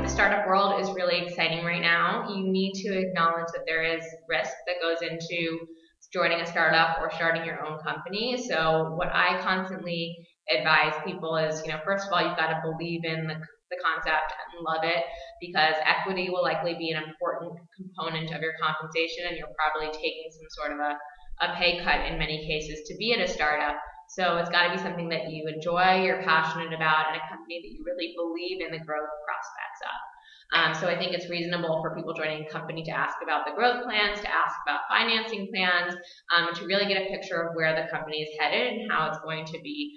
Startup world is really exciting right now. You need to acknowledge that there is risk that goes into joining a startup or starting your own company. So what I constantly advise people is, first of all, you've got to believe in the concept and love it, because equity will likely be an important component of your compensation, and you're probably taking some sort of a pay cut in many cases to be at a startup. So it's got to be something that you enjoy, you're passionate about, and a company that you really believe in the growth prospects of. So I think it's reasonable for people joining a company to ask about the growth plans, to ask about financing plans, to really get a picture of where the company is headed and how it's going to be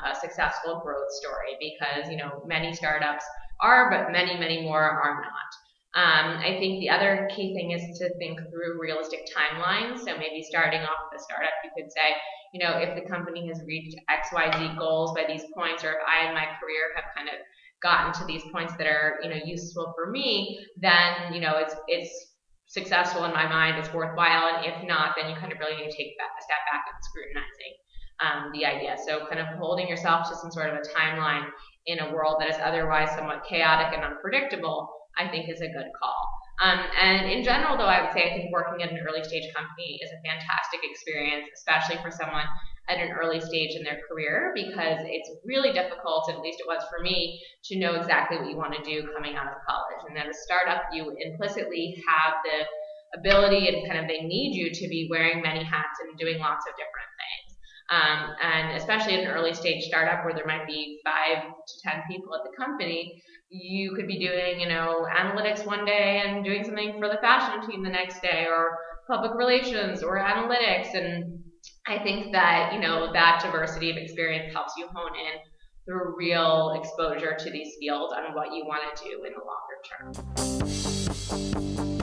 a successful growth story, because many startups are, but many, many more are not. I think the other key thing is to think through realistic timelines. So maybe starting off with a startup, you could say, if the company has reached XYZ goals by these points, or if I in my career have kind of gotten to these points that are useful for me, then it's successful in my mind, it's worthwhile. And if not, then you kind of really need to take a step back and scrutinizing the idea. So kind of holding yourself to some sort of a timeline in a world that is otherwise somewhat chaotic and unpredictable, I think is a good call. And in general, though, I would say I think working at an early stage company is a fantastic experience, especially for someone at an early stage in their career, because it's really difficult, at least it was for me, to know exactly what you want to do coming out of college. And at a startup, you implicitly have the ability, and kind of they need you to be wearing many hats and doing lots of different things. And especially in an early stage startup where there might be 5 to 10 people at the company, you could be doing, analytics one day and doing something for the fashion team the next day, or public relations or analytics. And I think that, that diversity of experience helps you hone in the real exposure to these fields and what you want to do in the longer term.